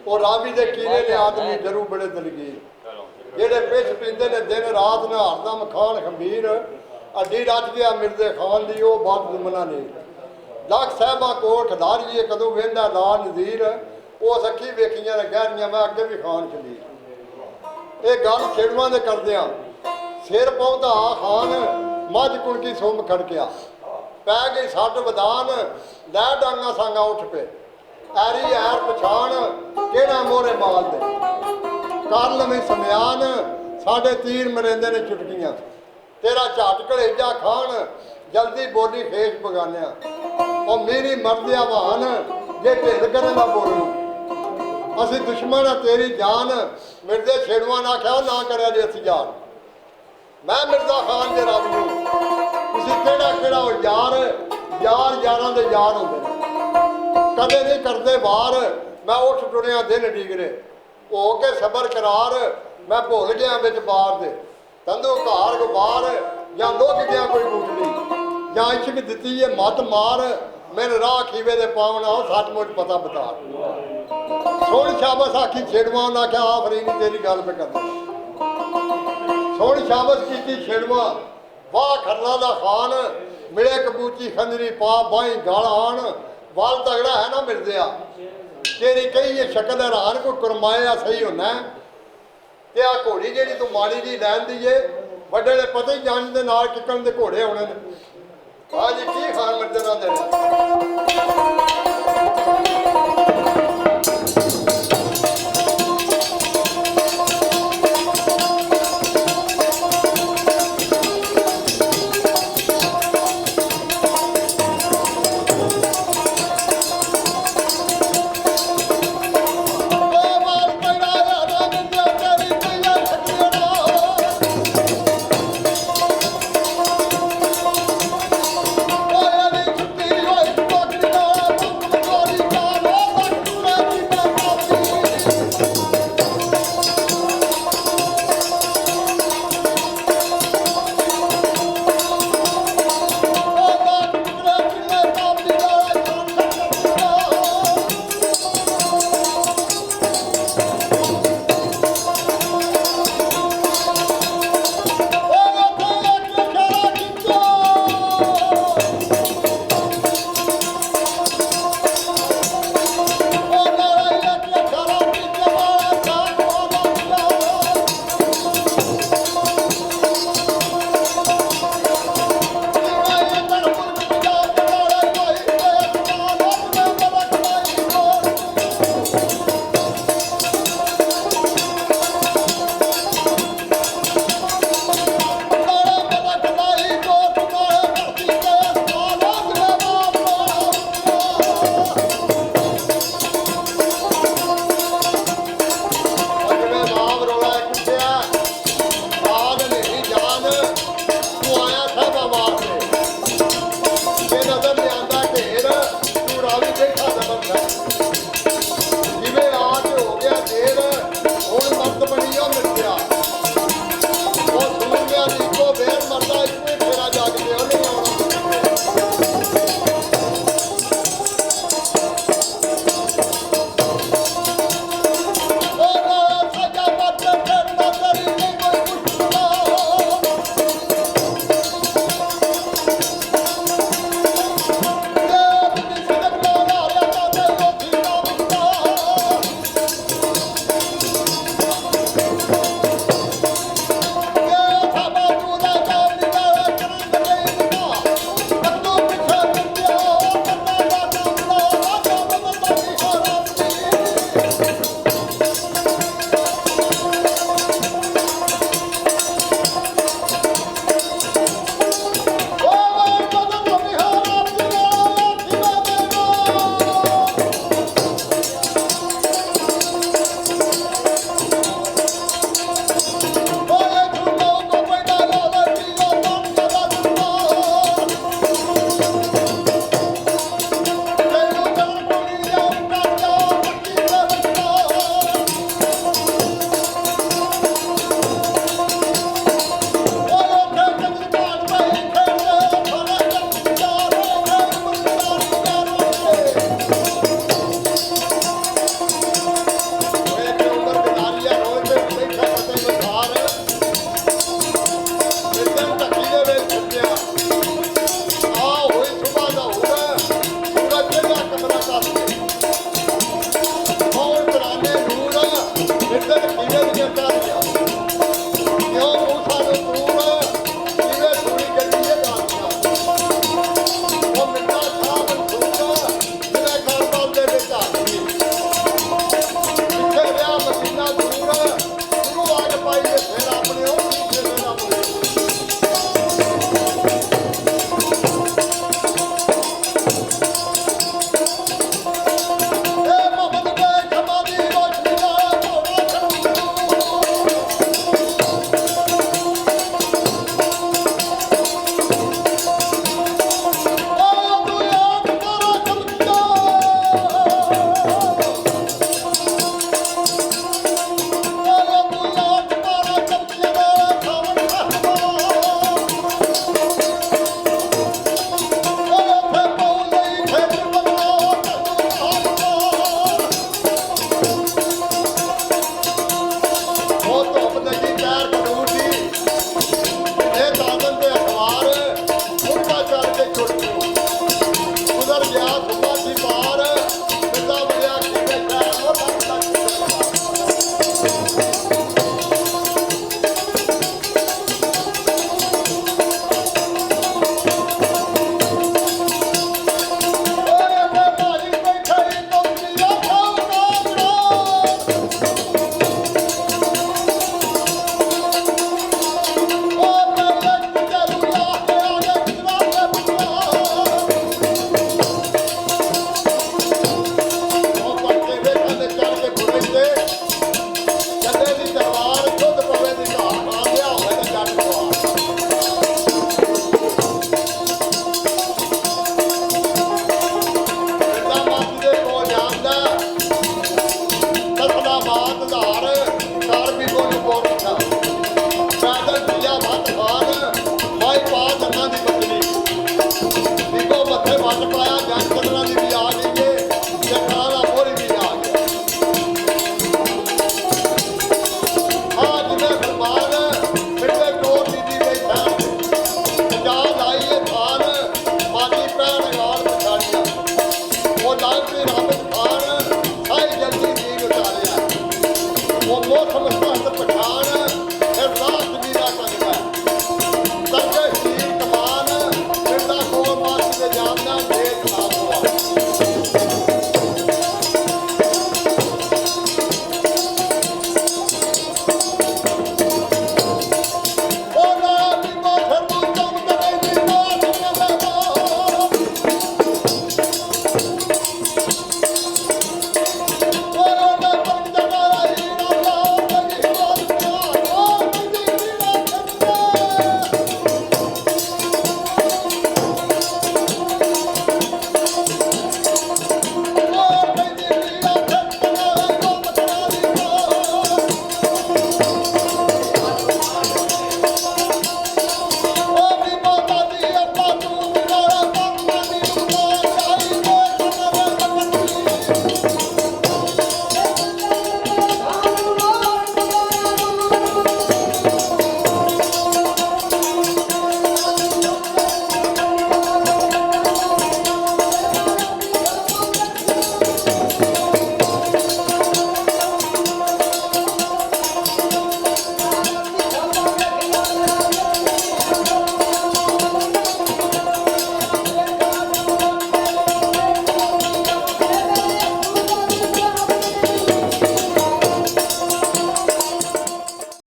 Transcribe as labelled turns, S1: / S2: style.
S1: ਉਹ ਰਾਵੀ ਦੇ ਕੀਰੇ ਨੇ ਆਦਮੀ ਜਰੂ ਬੜੇ ਦਲਗੀਰ ਜਿਹੜੇ ਪਿੱਛ ਪੀਂਦੇ ਨੇ ਦਿਨ ਰਾਤ ਨਹਾਰਦਾ ਮਖਾਨ ਖੰਬੀਰ ਅੱਡੀ ਰੱਜ ਗਿਆ ਮਿਰਜ਼ੇ ਖਾਨ ਦੀ ਉਹ ਬਾਤ ਦੁਮਨਾ ਨਹੀਂ ਲੱਖ ਸਾਹਿਬਾਂ ਕੋਟ ਧਾਰੀਏ ਕਦੋਂ ਵੇਂਦਾ ਲਾ ਨਜ਼ੀਰ ਉਹ ਅੱਖੀ ਵੇਖੀਆਂ ਨੇ ਗਹਿਰੀਆਂ ਮੈਂ ਅੱਗੇ ਵੀ ਖਾਨ ਖੰਬੀਰ ਇਹ ਗੱਲ ਛੇੜਵਾਂ ਦੇ ਕਰਦਿਆਂ ਸਿਰ ਪਹੁੰਚਦਾ ਖਾਨ ਮੱਝ ਕੁਣਕੀ ਸੁੰਮ ਖੜਕਿਆ ਪੈ ਗਈ ਸੱਟ ਵਿਦਾਨ ਲੈ ਡਾਂਗਾ ਸੰਗਾ ਉੱਠ ਪਏ ਐਰੀ ਐਰ ਪਛਾਣ ਕਿਹੜਾ ਮੋਹਰੇ ਮਾਲ ਦੇ ਕਰ ਲਵੇਂ ਸਮਿਆਨ ਸਾਡੇ ਤੀਰ ਮਰਿੰਦੇ ਨੇ ਚੁਟਕੀਆਂ ਤੇਰਾ ਝਾਟ ਘਲੇਜਾ ਖਾਣ ਜਲਦੀ ਬੋਲੀ ਖੇਸ ਬਗਾਨਿਆ ਉਹ ਮੇਰੀ ਮਰਦਿਆ ਵਾਹਨ ਜੇ ਢਿੱਲ ਕਰਨ ਦਾ ਬੋਲੂ ਅਸੀਂ ਦੁਸ਼ਮਣ ਆ ਤੇਰੀ ਜਾਨ ਮਿਰਜ਼ੇ ਛੇੜਵਾਂ ਨਾ ਆਖਿਆ ਨਾ ਕਰਿਆ ਜੇ ਅਸੀਂ ਯਾਰ ਮੈਂ ਮਿਰਜ਼ਾ ਖਾਨ ਦੇ ਰੱਬ ਨੂੰ ਤੁਸੀਂ ਕਿਹੜਾ ਉਹ ਯਾਰ ਯਾਰਾਂ ਦੇ ਯਾਰ ਹੁੰਦੇ ਨੇ ਕਦੇ ਨਹੀਂ ਕਰਦੇ ਵਾਰ ਮੈਂ ਉੱਠ ਟੁਰਿਆ ਦਿਨ ਡੀਗਰੇ ਹੋ ਕੇ ਸਬਰ ਕਰਾਰ ਮੈਂ ਭੁੱਲ ਗਿਆ ਵਿੱਚ ਬਾਰ ਦੇ ਤੰਦੋ ਘਾਰ ਗਵਾਰ ਜਾਂ ਲੁੱਕ ਗਿਆ ਕੋਈ ਬੂਟੜੀ ਜਾਂ ਇਸ਼ਕ ਦਿੱਤੀ ਇਹ ਮੱਤ ਮਾਰ ਮੈਨੂੰ ਰਾਹ ਖੀਵੇ ਦੇ ਪਾਵਣਾ ਸੱਚਮੁੱਚ ਪਤਾ ਬਤਾ ਸੋਹਣੀ ਸ਼ਾਬਾਸ਼ ਆਖੀ ਛੇੜਵਾਂ ਨਾ ਕਿਹਾ ਆਫਰੀ ਨਹੀਂ ਤੇਰੀ ਗੱਲ ਮੈਂ ਕਰਦਾ ਸੋਹਣੀ ਸ਼ਾਬਾਸ਼ ਕੀਤੀ ਛੇੜਵਾਂ ਵਾਹ ਖਰਨਾ ਦਾ ਖਾਨ ਮਿਲੇ ਕਬੂਚੀ ਖੰਦਰੀ ਪਾ ਬਾਈ ਗਾਲਾਨ ਵਾਲ ਤਗੜਾ ਹੈ ਨਾ ਮਿਰਜ਼ਿਆ ਤੇਰੀ ਕਹੀ ਇਹ ਸ਼ਕਲ ਹੈਰਾਨ ਕੋਈ ਕਰਮਾਇਆ ਸਹੀ ਹੁੰਦਾ ਤੇ ਆ ਘੋੜੀ ਜਿਹੜੀ ਤੂੰ ਮਾੜੀ ਜੀ ਲੈਣ ਦੀ ਏ ਵੱਡੇ ਨੇ ਪਤਾ ਹੀ ਜੰਜ ਦੇ ਨਾਲ ਕਿੱਕਣ ਦੇ ਘੋੜੇ ਆਉਣੇ ਨੇ ਆ ਜੀ ਕੀ ਖਾਨ ਮਿਰਜ਼ੇ ਨਾਲ ਦੇ